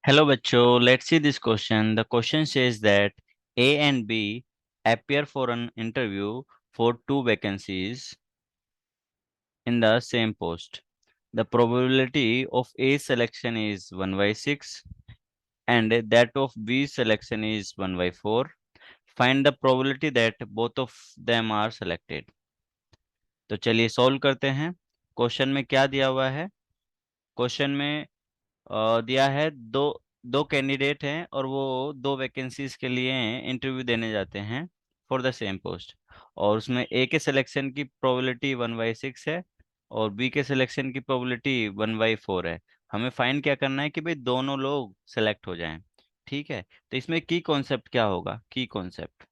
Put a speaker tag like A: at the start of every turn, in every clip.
A: Hello बच्चों, let's see this question. The question says that A and B appear for an interview for two vacancies in the same post. The probability of A selection is 1 by 6 and that of B selection is 1 by 4. Find the probability that both of them are selected. तो चलिए solve करते हैं। Question में क्या दिया हुआ है? Question में दिया है दो दो कैंडिडेट हैं और वो दो वैकेंसीज के लिए इंटरव्यू देने जाते हैं फॉर द सेम पोस्ट। और उसमें ए के सिलेक्शन की प्रोबेबिलिटी 1/6 है और बी के सिलेक्शन की प्रोबेबिलिटी 1/4 है। हमें फाइंड क्या करना है कि भाई दोनों लोग सेलेक्ट हो जाएं। ठीक है, तो इसमें की कॉन्सेप्ट क्या होगा? की कॉन्सेप्ट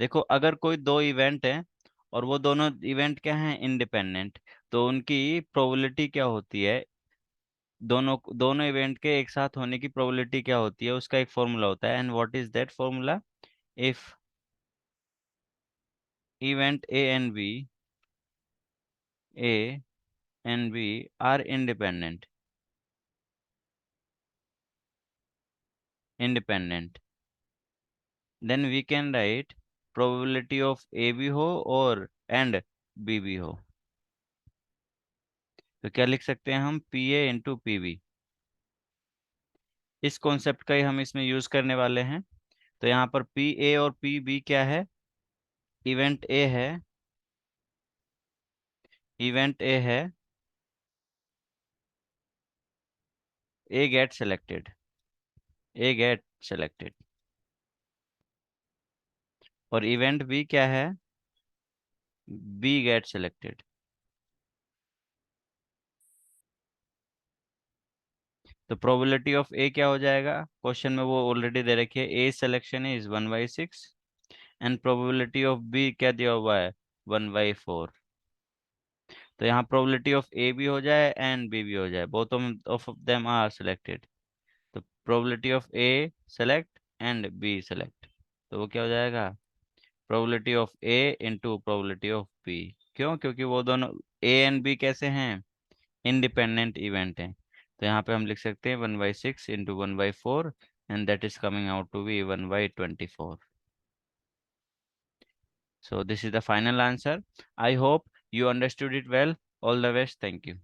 A: देखो, अगर कोई दो इवेंट है और वो दोनों इवेंट क्या हैं? इंडिपेंडेंट। तो उनकी प्रोबेबिलिटी क्या होती है? दोनों दोनों इवेंट के एक साथ होने की प्रोबेबिलिटी क्या होती है? उसका एक फॉर्मूला होता है। And what is that formula? If event A and B are independent then we can write probability of A भी हो और एंड बी भी हो। तो क्या लिख सकते हैं हम? P A into P B. इस कॉन्सेप्ट का ही हम इसमें यूज करने वाले हैं। तो यहाँ पर पी ए और पी बी क्या है? इवेंट ए है, इवेंट ए है, A get selected, A get selected. और इवेंट बी क्या है? B get selected. तो प्रोबेबिलिटी ऑफ ए क्या हो जाएगा? क्वेश्चन में वो ऑलरेडी दे रखी है, A selection is 1/6 and probability of B क्या दिया हुआ है? 1/4। तो यहाँ प्रोबेबिलिटी ऑफ ए भी हो जाए एंड बी भी हो जाए, both of them are selected. तो probability of A select and B select, तो वो क्या हो जाएगा? Probability of A into probability of B. क्यों? क्योंकि वो दोनों ए एंड बी कैसे हैं? इंडिपेंडेंट इवेंट है। तो यहाँ पे हम लिख सकते हैं 1/6 into 1/4 and that is coming out to be 1/24। So this is the final answer. I hope you understood it well. All the best. Thank you.